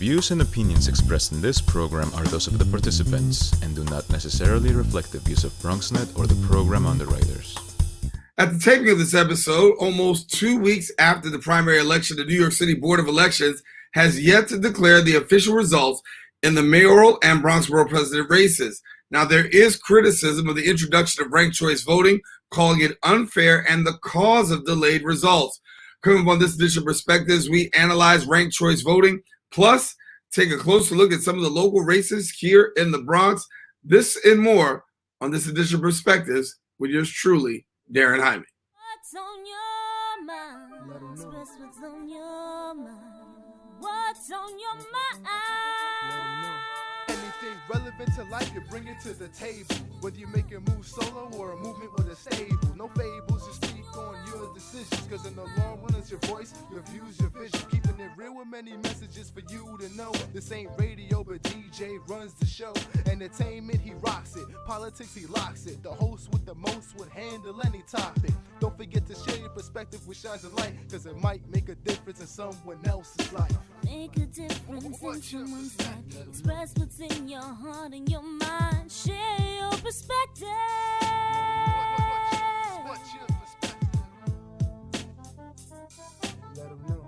views and opinions expressed in this program are those of the participants and do not necessarily reflect the views of BronxNet or the program underwriters. At the taping of this episode, almost 2 weeks after the primary election, the New York City Board of Elections has yet to declare the official results in the mayoral and Bronx Borough President races. Now, there is criticism of the introduction of ranked choice voting, calling it unfair and the cause of delayed results. Coming up on this edition of Perspectives, we analyze ranked choice voting, plus take a closer look at some of the local races here in the Bronx. This and more on this edition of Perspectives with yours truly, Daren Jaime. What's on your mind? Express what's on your mind. What's on your mind? Anything relevant to life, you bring it to the table. Whether you make a move solo or a movement with a stable. No fables, just speak on your decisions. Cause in the long run, it's your voice, your views, your vision. Keeping it real with many messages for you to know. This ain't radio, but DJ runs the show. Entertainment, he rocks it. Politics, he locks it. The host with the most would handle any topic. Don't forget to share your perspective with shines of light. Cause it might make a difference in someone else's life. Make a difference in someone's life. Express what's in your heart and your mind. Share your perspective. What's your perspective? Let them know.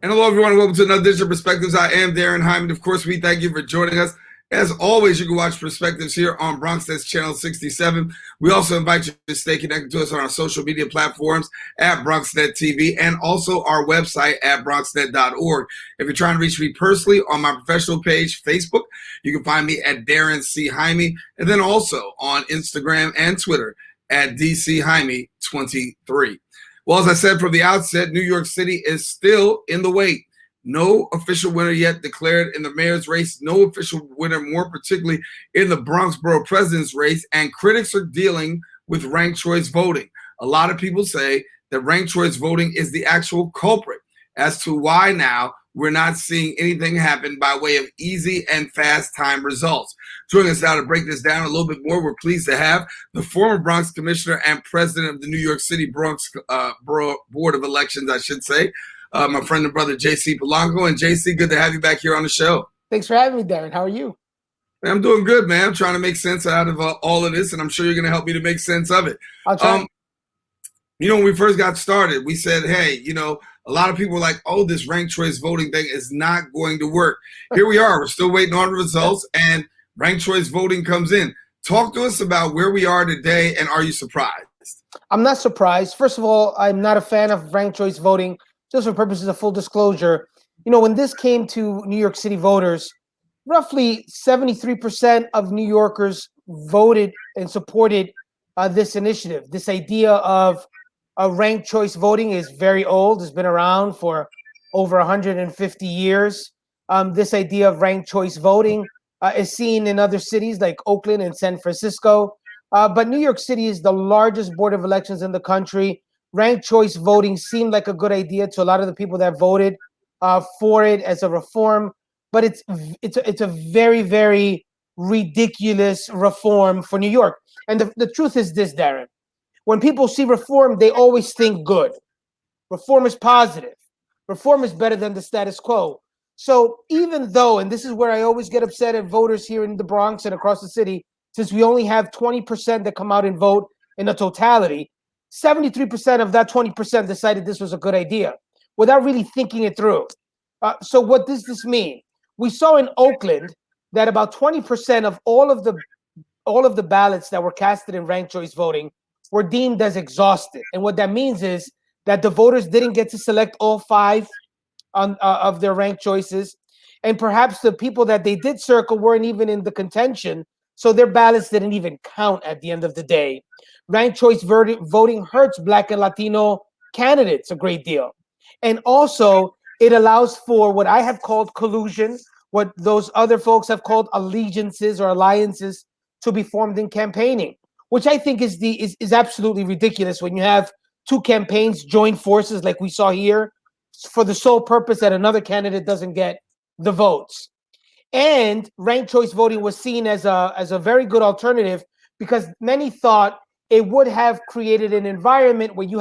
And hello, everyone. Welcome to another edition of Perspectives. I am Daren Jaime. And of course, we thank you for joining us. As always, you can watch Perspectives here on BronxNet's Channel 67. We also invite you to stay connected to us on our social media platforms at BronxNet TV and also our website at bronxnet.org. If you're trying to reach me personally on my professional page, Facebook, you can find me at Daren C. Jaime, and then also on Instagram and Twitter at DCJaime23. Well, as I said from the outset, New York City is still in the wait. No official winner yet declared in the mayor's race. No official winner, more particularly in the Bronx Borough President's race. And critics are dealing with ranked choice voting. A lot of people say that ranked choice voting is the actual culprit as to why now we're not seeing anything happen by way of easy and fast time results. Joining us now to break this down a little bit more, we're pleased to have the former Bronx Commissioner and President of the New York City Bronx Borough Board of Elections, I should say, my friend and brother, J.C. Polanco. And J.C., good to have you back here on the show. Thanks for having me, Daren. How are you? Man, I'm doing good, man. I'm trying to make sense out of all of this, and I'm sure you're going to help me to make sense of it. I'll try. When we first got started, we said, hey, a lot of people were like, oh, this ranked choice voting thing is not going to work. Here we are. We're still waiting on the results, and ranked choice voting comes in. Talk to us about where we are today, and are you surprised? I'm not surprised. First of all, I'm not a fan of ranked choice voting. Just for purposes of full disclosure, when this came to New York City voters, roughly 73% of New Yorkers voted and supported this initiative. This idea of ranked choice voting is very old. It's been around for over 150 years. This idea of ranked choice voting is seen in other cities like Oakland and San Francisco. But New York City is the largest board of elections in the country. Ranked choice voting seemed like a good idea to a lot of the people that voted for it as a reform, but it's a very, very ridiculous reform for New York. And the truth is this, Daren. When people see reform, they always think good. Reform is positive. Reform is better than the status quo. So even though, and this is where I always get upset at voters here in the Bronx and across the city, since we only have 20% that come out and vote in the totality, 73% of that 20% decided this was a good idea without really thinking it through. So what does this mean? We saw in Oakland that about 20% of all of the ballots that were casted in ranked choice voting were deemed as exhausted. And what that means is that the voters didn't get to select all five of their ranked choices. And perhaps the people that they did circle weren't even in the contention. So their ballots didn't even count at the end of the day. Ranked choice voting hurts Black and Latino candidates a great deal. And also, it allows for what I have called collusion, what those other folks have called allegiances or alliances to be formed in campaigning, which I think is absolutely ridiculous when you have two campaigns join forces like we saw here for the sole purpose that another candidate doesn't get the votes. And ranked choice voting was seen as a very good alternative because many thought it would have created an environment where you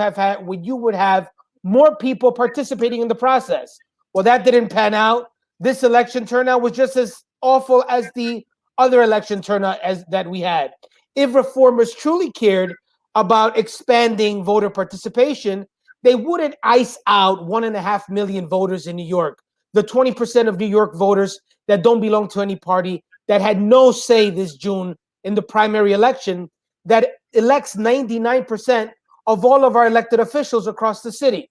would have more people participating in the process. Well, that didn't pan out. this election turnout was just as awful as the other election turnout as that we had. If reformers truly cared about expanding voter participation, they wouldn't ice out 1.5 million voters in New York, the 20% of New York voters that don't belong to any party, that had no say this June in the primary election, that elects 99% of all of our elected officials across the city.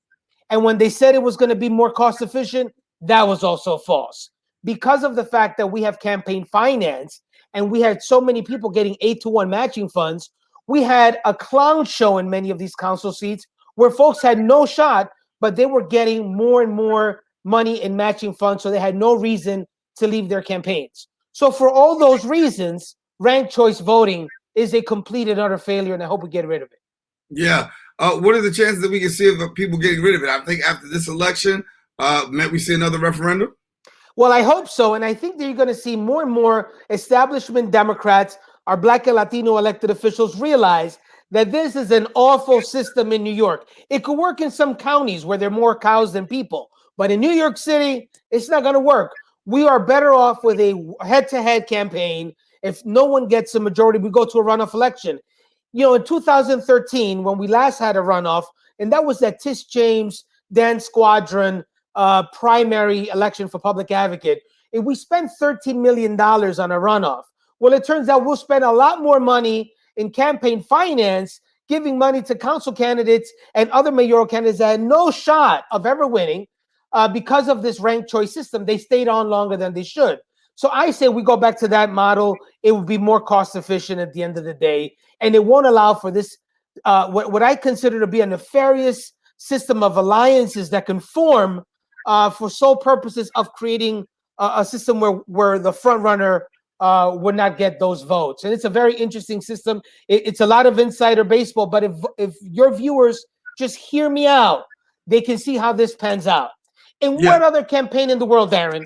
And when they said it was going to be more cost efficient, that was also false. Because of the fact that we have campaign finance and we had so many people getting 8-to-1 matching funds, we had a clown show in many of these council seats where folks had no shot, but they were getting more and more money in matching funds, so they had no reason to leave their campaigns. So for all those reasons, ranked choice voting is a complete and utter failure, and I hope we get rid of it. Yeah. What are the chances that we can see of people getting rid of it? I think after this election, we see another referendum. Well, I hope so. And I think that you're going to see more and more establishment Democrats, our Black and Latino elected officials, realize that this is an awful system in New York. It could work in some counties where there are more cows than people. But in New York City, it's not going to work. We are better off with a head-to-head campaign. If no one gets a majority, we go to a runoff election. You know, in 2013, when we last had a runoff, and that was that Tish James, Dan Squadron primary election for public advocate, and we spent $13 million on a runoff. Well, it turns out we'll spend a lot more money in campaign finance, giving money to council candidates and other mayoral candidates that had no shot of ever winning because of this ranked choice system. They stayed on longer than they should. So I say we go back to that model. It would be more cost efficient at the end of the day, and it won't allow for this, what I consider to be a nefarious system of alliances that can form for sole purposes of creating a system where the front runner would not get those votes. And it's a very interesting system. It's a lot of insider baseball, but if your viewers just hear me out, they can see how this pans out. In what other campaign in the world, Daren,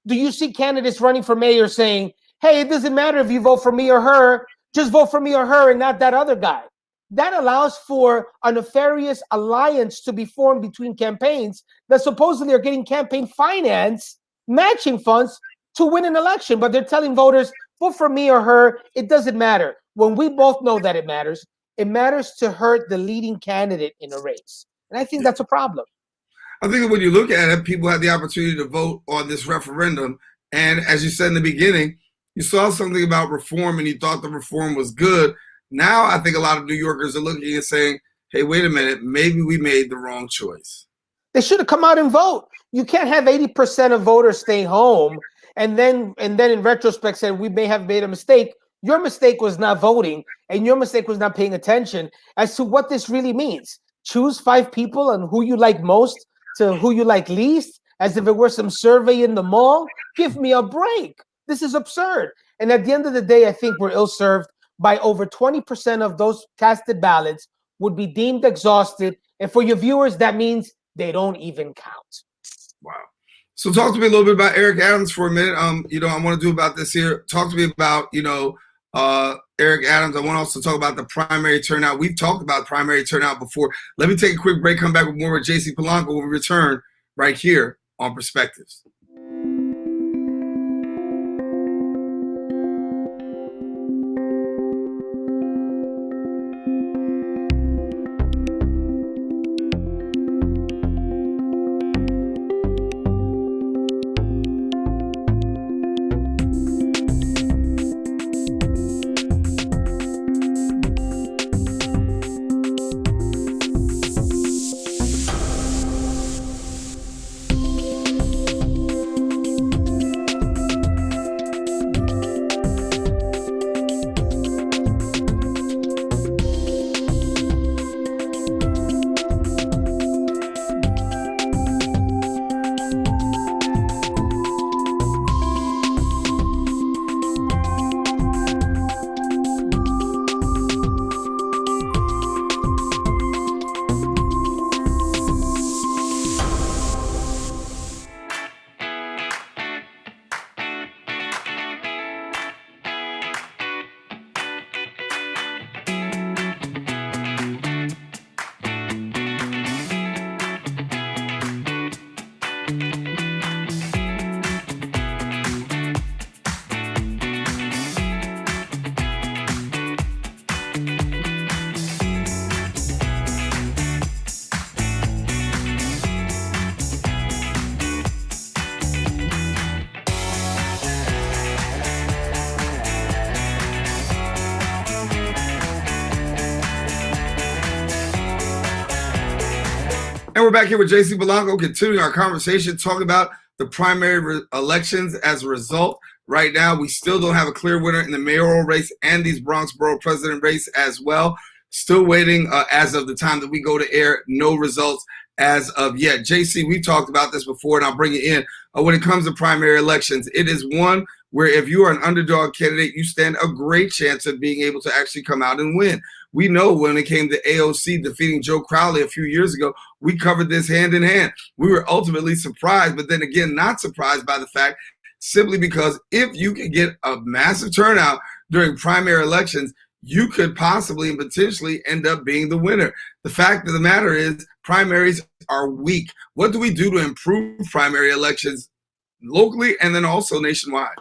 do you see candidates running for mayor saying, hey, it doesn't matter if you vote for me or her, just vote for me or her and not that other guy? That allows for a nefarious alliance to be formed between campaigns that supposedly are getting campaign finance, matching funds to win an election. But they're telling voters, vote for me or her, it doesn't matter. When we both know that it matters to hurt the leading candidate in a race. And I think that's a problem. I think that when you look at it, people had the opportunity to vote on this referendum. And as you said in the beginning, you saw something about reform and you thought the reform was good. Now I think a lot of New Yorkers are looking and saying, hey, wait a minute, maybe we made the wrong choice. They should have come out and vote. You can't have 80% of voters stay home and then in retrospect say we may have made a mistake. Your mistake was not voting, and your mistake was not paying attention as to what this really means. Choose 5 people and who you like most to who you like least, as if it were some survey in the mall. Give me a break. This is absurd. And at the end of the day, I think we're ill-served by over 20% of those casted ballots would be deemed exhausted. And for your viewers, that means they don't even count. Wow. So talk to me a little bit about Eric Adams for a minute. I want to do about this here. Talk to me about, Eric Adams. I want to also talk about the primary turnout. We've talked about primary turnout before. Let me take a quick break, come back with more with J.C. Polanco when we return right here on Perspectives. And we're back here with J.C. Polanco, continuing our conversation, talking about the primary elections as a result. Right now, we still don't have a clear winner in the mayoral race and these Bronx Borough President race as well. Still waiting as of the time that we go to air, no results as of yet. JC, we've talked about this before, and I'll bring it in. When it comes to primary elections, it is one where if you are an underdog candidate, you stand a great chance of being able to actually come out and win. We know when it came to AOC defeating Joe Crowley a few years ago, we covered this hand in hand. We were ultimately surprised, but then again, not surprised by the fact, simply because if you can get a massive turnout during primary elections, you could possibly and potentially end up being the winner. The fact of the matter is primaries are weak. What do we do to improve primary elections locally and then also nationwide?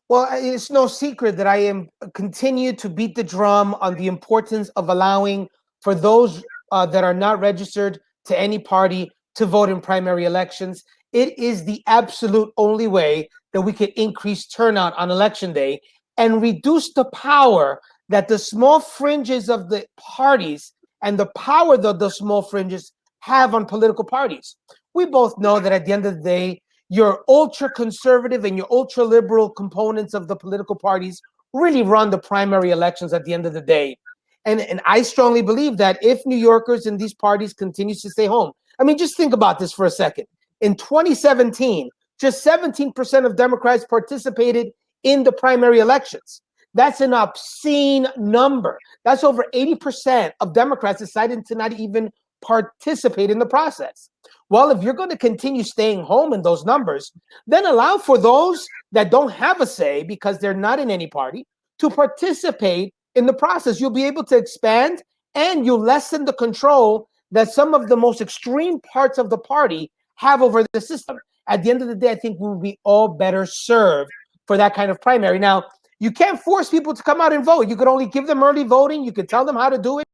Well, it's no secret that I am continue to beat the drum on the importance of allowing for those that are not registered to any party to vote in primary elections. It is the absolute only way that we can increase turnout on election day and reduce the power that the small fringes of the parties and the power that the small fringes have on political parties. We both know that at the end of the day, your ultra conservative and your ultra liberal components of the political parties really run the primary elections at the end of the day. And I strongly believe that if New Yorkers in these parties continues to stay home, I mean, just think about this for a second. In 2017, just 17% of Democrats participated in the primary elections. That's an obscene number. That's over 80% of Democrats decided to not even participate in the process. Well, if you're going to continue staying home in those numbers, then allow for those that don't have a say because they're not in any party to participate in the process. You'll be able to expand and you lessen the control that some of the most extreme parts of the party have over the system. At the end of the day, I think we'll be all better served for that kind of primary. Now, you can't force people to come out and vote. You could only give them early voting. You could tell them how to do it.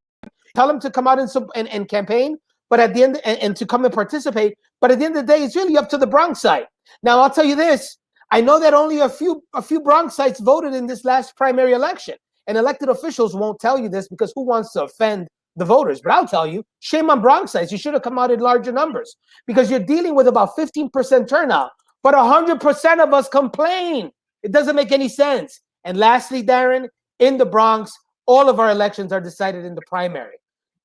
Tell them to come out and campaign. But at the end, and to come and participate. But at the end of the day, it's really up to the Bronxite. Now, I'll tell you this. I know that only a few Bronxites voted in this last primary election. And elected officials won't tell you this because who wants to offend the voters? But I'll tell you, shame on Bronxites. You should have come out in larger numbers because you're dealing with about 15% turnout. But 100% of us complain. It doesn't make any sense. And lastly, Daren, in the Bronx, all of our elections are decided in the primary.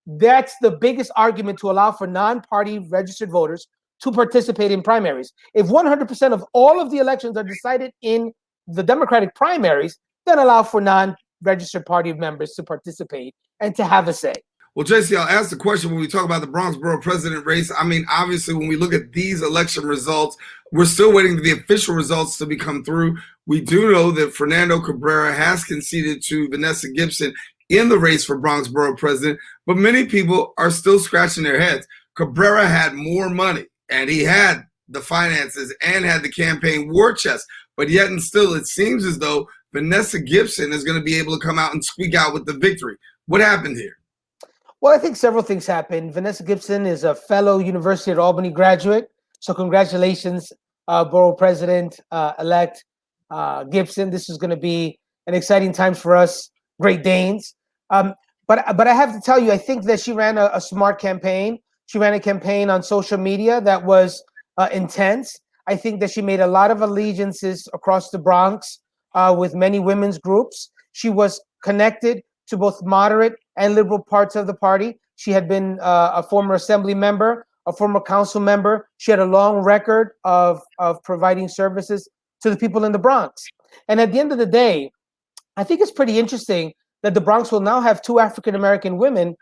That's the biggest argument to allow for non-party registered voters to participate in primaries. If 100% of all of the elections are decided in the Democratic primaries, then allow for non-registered party members to participate and to have a say. Well, JC, I'll ask the question when we talk about the Bronx Borough President race. I mean, obviously, when we look at these election results, we're still waiting for the official results to become through. We do know that Fernando Cabrera has conceded to Vanessa Gibson in the race for Bronx Borough President, but many people are still scratching their heads. Cabrera had more money, and he had the finances and had the campaign war chest, but yet and still, it seems as though Vanessa Gibson is going to be able to come out and squeak out with the victory. What happened here? Well, I think several things happened. Vanessa Gibson is a fellow University of Albany graduate. So congratulations, Borough President-elect Gibson. This is going to be an exciting time for us Great Danes. But I have to tell you, I think that she ran a smart campaign. She ran a campaign on social media that was intense. I think that she made a lot of allegiances across the Bronx with many women's groups. She was connected to both moderate and liberal parts of the party. She had been a former assembly member, a former council member. She had a long record of providing services to the people in the Bronx. And at the end of the day, I think it's pretty interesting that the Bronx will now have 2 African-American women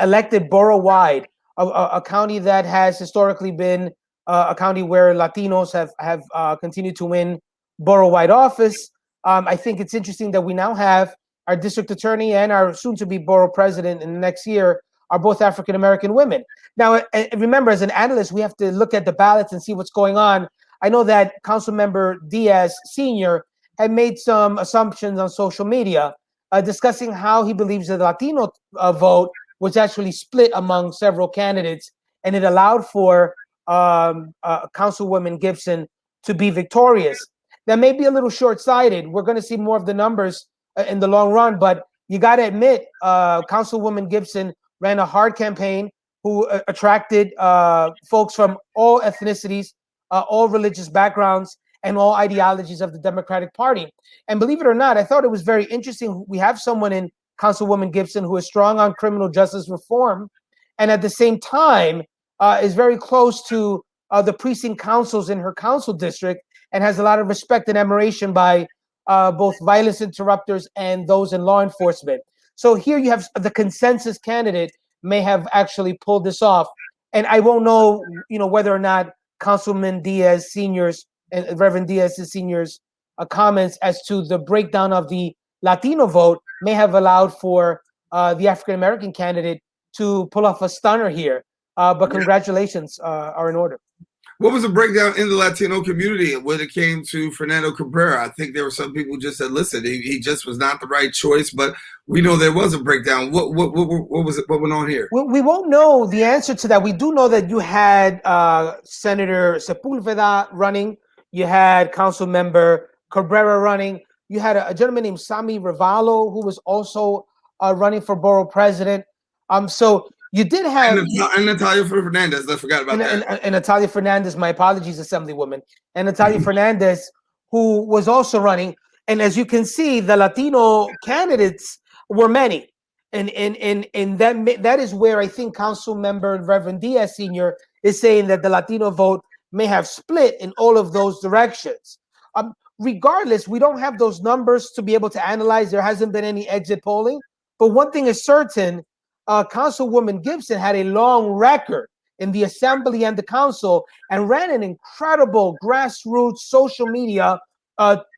elected borough-wide, a county that has historically been a county where Latinos have continued to win borough-wide office. I think it's interesting that we now have our district attorney and our soon-to-be borough president in the next year are both African-American women. Now, remember, as an analyst, we have to look at the ballots and see what's going on. I know that Councilmember Diaz Sr. had made some assumptions on social media discussing how he believes the Latino vote was actually split among several candidates, and it allowed for Councilwoman Gibson to be victorious. That may be a little short-sighted. We're going to see more of the numbers in the long run, but you got to admit, Councilwoman Gibson ran a hard campaign. who attracted folks from all ethnicities, all religious backgrounds, and all ideologies of the Democratic Party. And believe it or not, I thought it was very interesting. We have someone in Councilwoman Gibson who is strong on criminal justice reform, and at the same time is very close to the precinct councils in her council district, and has a lot of respect and admiration by both violence interrupters and those in law enforcement. So here you have the consensus candidate may have actually pulled this off. And I won't know, whether or not Councilman Diaz Sr.'s and Reverend Diaz Sr.'s comments as to the breakdown of the Latino vote may have allowed for the African-American candidate to pull off a stunner here. But congratulations are in order. What was the breakdown in the Latino community when it came to Fernando Cabrera? I think there were some people who just said, listen, he just was not the right choice, but we know there was a breakdown. What was it? What went on here? Well, we won't know the answer to that. We do know that you had Senator Sepulveda running. You had Council Member Cabrera running. You had a gentleman named Sammy Ravallo who was also running for borough president. So you did have and Natalia Fernandez. I forgot about that. And Natalia Fernandez, my apologies, Assemblywoman, and Natalia Fernandez, who was also running. And as you can see, the Latino candidates were many, and that is where I think Council Member Reverend Diaz Sr. is saying that the Latino vote may have split in all of those directions. Regardless, we don't have those numbers to be able to analyze. There hasn't been any exit polling, but one thing is certain. Councilwoman Gibson had a long record in the assembly and the council and ran an incredible grassroots social media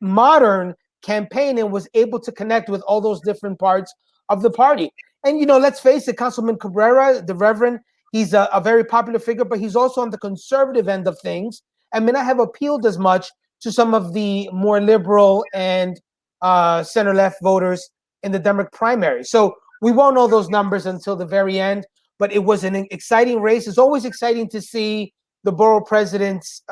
modern campaign and was able to connect with all those different parts of the party. And, let's face it, Councilman Cabrera, the Reverend, he's a very popular figure, but he's also on the conservative end of things and may not have appealed as much to some of the more liberal and center-left voters in the Democratic primary. So we won't know those numbers until the very end, but it was an exciting race. It's always exciting to see the borough president's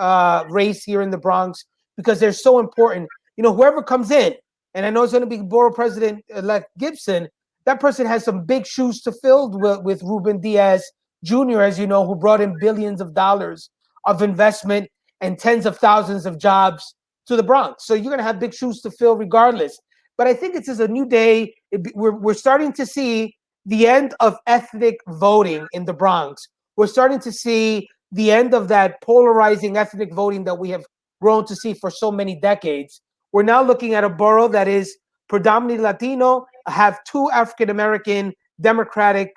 race here in the Bronx because they're so important. Whoever comes in, and I know it's going to be borough president-elect Gibson, that person has some big shoes to fill with Ruben Diaz Jr., as you know, who brought in billions of dollars of investment and tens of thousands of jobs to the Bronx. So you're going to have big shoes to fill regardless. But I think it's a new day. We're starting to see the end of ethnic voting in the Bronx. We're starting to see the end of that polarizing ethnic voting that we have grown to see for so many decades. We're now looking at a borough that is predominantly Latino, have two African-American Democratic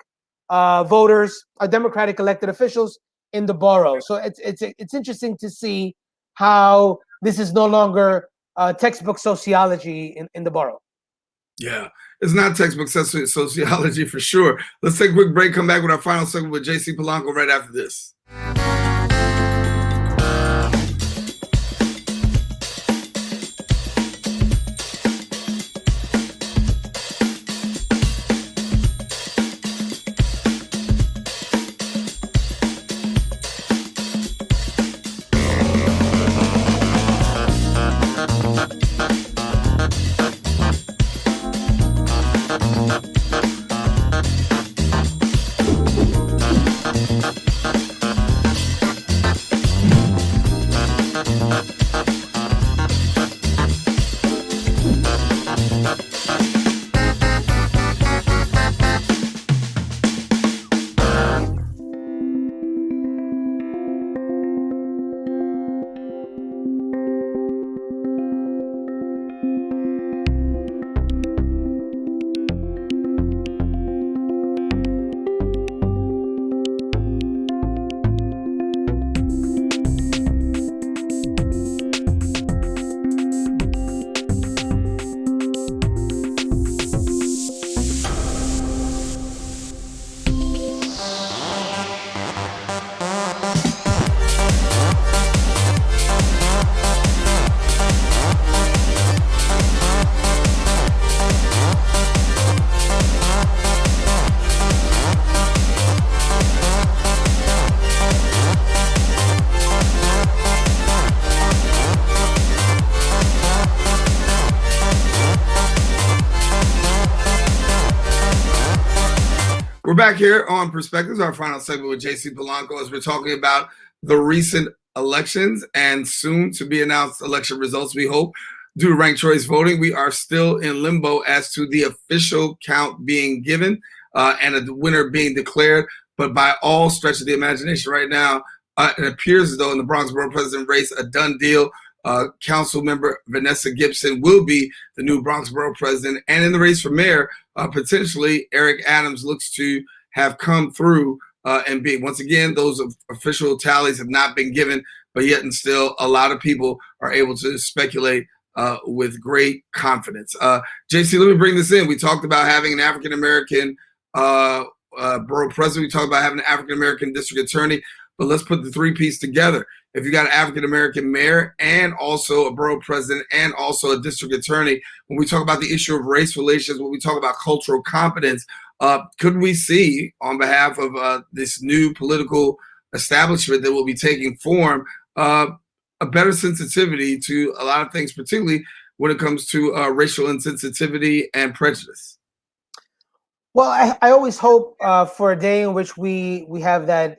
voters, Democratic elected officials in the borough. So it's interesting to see how this is no longer textbook sociology in the borough. Yeah, it's not textbook sociology for sure. Let's take a quick break, come back with our final segment with J.C. Polanco right after this. back here on Perspectives, our final segment with J.C. Polanco, as we're talking about the recent elections and soon to be announced election results, we hope, due to ranked choice voting. We are still in limbo as to the official count being given and a winner being declared. But by all stretch of the imagination right now, it appears as though in the Bronx Borough President race, a done deal. Council member Vanessa Gibson will be the new Bronx Borough President. And in the race for mayor, potentially Eric Adams looks to have come through and be. Once again, those official tallies have not been given, but yet and still a lot of people are able to speculate with great confidence. JC, let me bring this in. We talked about having an African-American borough president. We talked about having an African-American district attorney, but let's put the three-piece together. If you got an African-American mayor and also a borough president and also a district attorney, when we talk about the issue of race relations, when we talk about cultural competence, could we see on behalf of this new political establishment that will be taking form a better sensitivity to a lot of things, particularly when it comes to racial insensitivity and prejudice? Well, I always hope for a day in which we have that,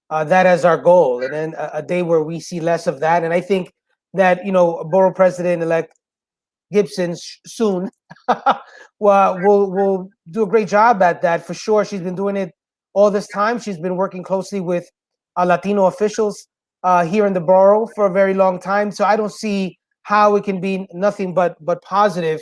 that as our goal, and then a day where we see less of that. And I think that, Borough President-elect Gibson soon will do a great job at that for sure. She's been doing it all this time. She's been working closely with Latino officials here in the borough for a very long time. So I don't see how it can be nothing but positive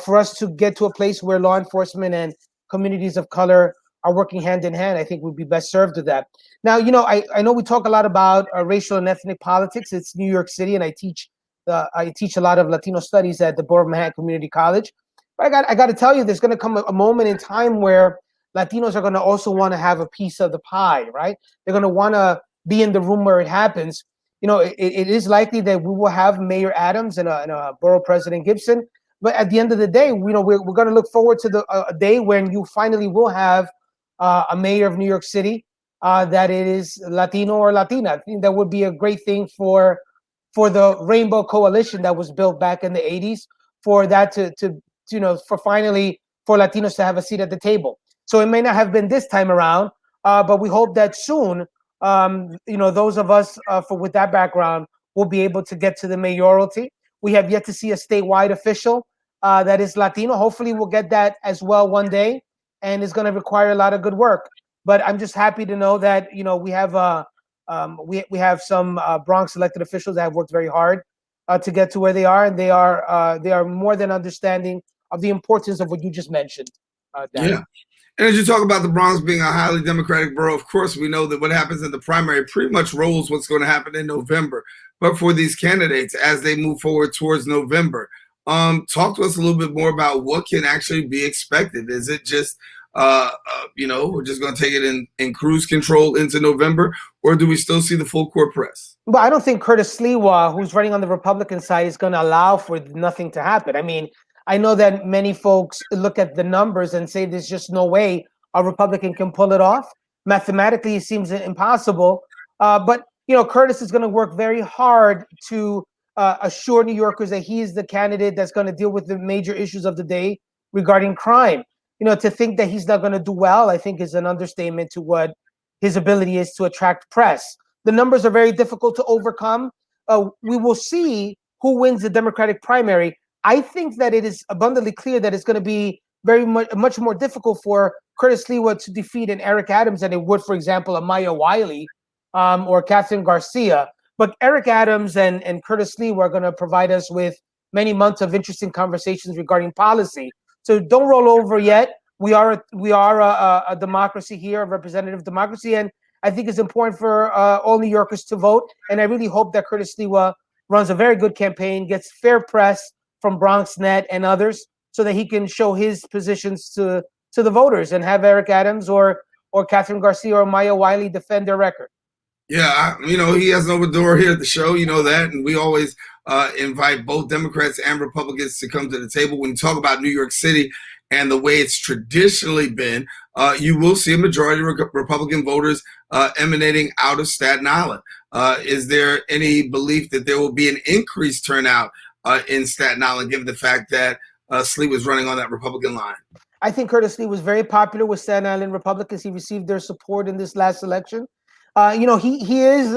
for us to get to a place where law enforcement and communities of color are working hand in hand. I think we'd be best served with that. Now, I know we talk a lot about racial and ethnic politics. It's New York City, and I teach a lot of Latino studies at the Borough of Manhattan Community College. But I got to tell you, there's going to come a moment in time where Latinos are going to also want to have a piece of the pie, right? They're going to want to be in the room where it happens. It is likely that we will have Mayor Adams and a Borough President Gibson. But at the end of the day, we're going to look forward to a day when you finally will have a mayor of New York City that it is Latino or Latina. I think that would be a great thing for the Rainbow Coalition that was built back in the 80s, for that for finally for Latinos to have a seat at the table. So it may not have been this time around, but we hope that soon, those of us with that background will be able to get to the mayoralty. We have yet to see a statewide official that is Latino. Hopefully we'll get that as well one day, and it's going to require a lot of good work. But I'm just happy to know that we have some Bronx elected officials that have worked very hard to get to where they are, and they are more than understanding of the importance of what you just mentioned. Yeah. And as you talk about the Bronx being a highly Democratic borough, of course, we know that what happens in the primary pretty much rolls what's going to happen in November. But for these candidates, as they move forward towards November, talk to us a little bit more about what can actually be expected. Is it just, we're just going to take it in cruise control into November, or do we still see the full court press? But I don't think Curtis Sliwa, who's running on the Republican side, is going to allow for nothing to happen. I mean, I know that many folks look at the numbers and say there's just no way a Republican can pull it off. Mathematically, it seems impossible. But Curtis is going to work very hard to assure New Yorkers that he is the candidate that's going to deal with the major issues of the day regarding crime. To think that he's not going to do well, I think, is an understatement to what his ability is to attract press. The numbers are very difficult to overcome. We will see who wins the Democratic primary. I think that it is abundantly clear that it's going to be much more difficult for Curtis Sliwa to defeat an Eric Adams than it would, for example, a Maya Wiley or Catherine Garcia. But Eric Adams and Curtis Sliwa are going to provide us with many months of interesting conversations regarding policy. So don't roll over yet. We are a democracy here, a representative democracy, and I think it's important for all New Yorkers to vote. And I really hope that Curtis Sliwa runs a very good campaign, gets fair press from BronxNet and others, so that he can show his positions to the voters and have Eric Adams or Catherine Garcia or Maya Wiley defend their record. Yeah, he has an open door here at the show, that, and we always invite both Democrats and Republicans to come to the table. When you talk about New York City and the way it's traditionally been, you will see a majority of Republican voters emanating out of Staten Island. Is there any belief that there will be an increased turnout in Staten Island, given the fact that Sliwa was running on that Republican line? I think Curtis Lee was very popular with Staten Island Republicans. He received their support in this last election. He is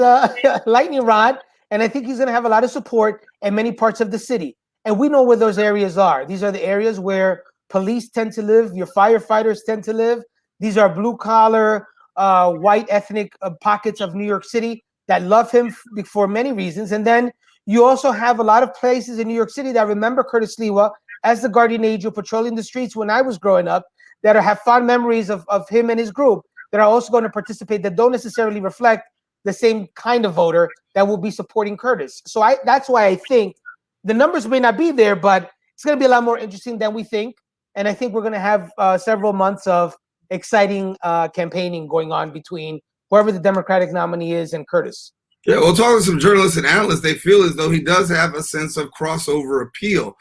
lightning rod, and I think he's going to have a lot of support in many parts of the city. And we know where those areas are. These are the areas where police tend to live, your firefighters tend to live. These are blue collar, white ethnic pockets of New York City that love him for many reasons. And then you also have a lot of places in New York City that remember Curtis Lewa as the guardian angel patrolling the streets when I was growing up, that have fond memories of him and his group, that are also going to participate, that don't necessarily reflect the same kind of voter that will be supporting Curtis. So that's why I think the numbers may not be there, but it's going to be a lot more interesting than we think. And I think we're going to have several months of exciting campaigning going on between whoever the Democratic nominee is and Curtis. Yeah, well, talking to some journalists and analysts, they feel as though he does have a sense of crossover appeal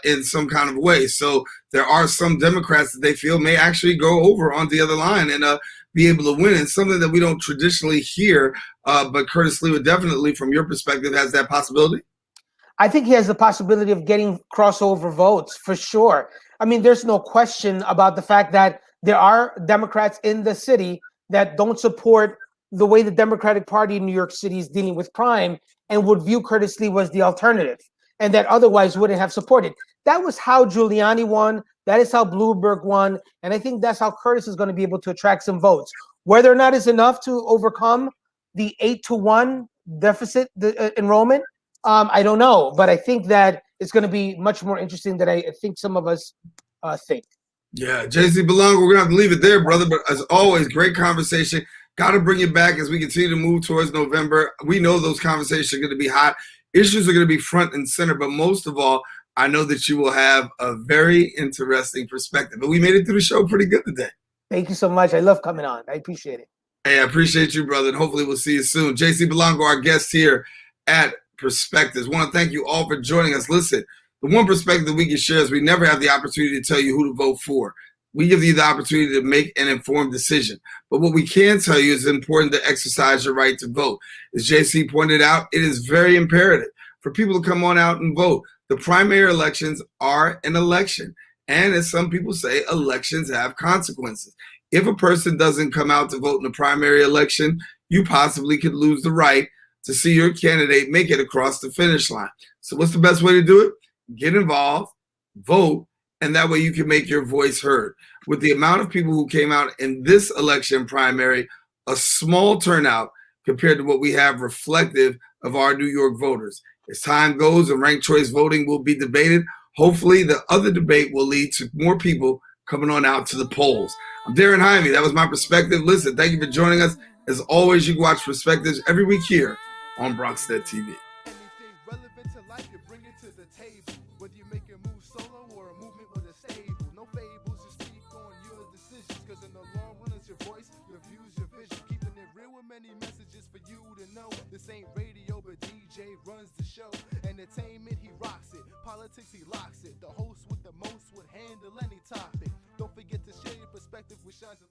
in some kind of way. So there are some Democrats that they feel may actually go over on the other line and be able to win. And something that we don't traditionally hear, but Curtis Lee would definitely, from your perspective, has that possibility. I think he has the possibility of getting crossover votes for sure. I mean, there's no question about the fact that there are Democrats in the city that don't support the way the Democratic Party in New York City is dealing with crime and would view Curtis Lee as the alternative, and that otherwise wouldn't have supported. That was how Giuliani won. That is how Bloomberg won. And I think that's how Curtis is going to be able to attract some votes. Whether or not it's enough to overcome the 8-1 deficit enrollment, I don't know. But I think that it's going to be much more interesting than I think some of us think. Yeah, J.C. Polanco, we're going to have to leave it there, brother. But as always, great conversation. Got to bring it back as we continue to move towards November. We know those conversations are going to be hot. Issues are going to be front and center. But most of all, I know that you will have a very interesting perspective. But we made it through the show pretty good today. Thank you so much. I love coming on. I appreciate it. Hey, I appreciate you, brother. And hopefully we'll see you soon. J.C. Polanco, our guest here at Perspectives. I want to thank you all for joining us. Listen, the one perspective that we can share is we never have the opportunity to tell you who to vote for. We give you the opportunity to make an informed decision. But what we can tell you is it's important to exercise your right to vote. As JC pointed out, it is very imperative for people to come on out and vote. The primary elections are an election. And as some people say, elections have consequences. If a person doesn't come out to vote in the primary election, you possibly could lose the right to see your candidate make it across the finish line. So what's the best way to do it? Get involved, vote, and that way you can make your voice heard. With the amount of people who came out in this election primary, a small turnout compared to what we have reflective of our New York voters. As time goes and ranked choice voting will be debated, hopefully the other debate will lead to more people coming on out to the polls. I'm Daren Jaime. That was my perspective. Listen, thank you for joining us. As always, you can watch Perspectives every week here on BronxNet TV. Anything relevant to life, you bring it to the table. Whether you make a move solo or a movement with a stable. No fables, you speak on your decisions. Cause in the long run, it's your voice, your views, your vision. Keeping it real with many messages for you to know. This ain't radio, but DJ runs the show. Entertainment, he rocks it. Politics, he locks it. The host with the most would handle any topic. Don't forget to share your perspective with Shines.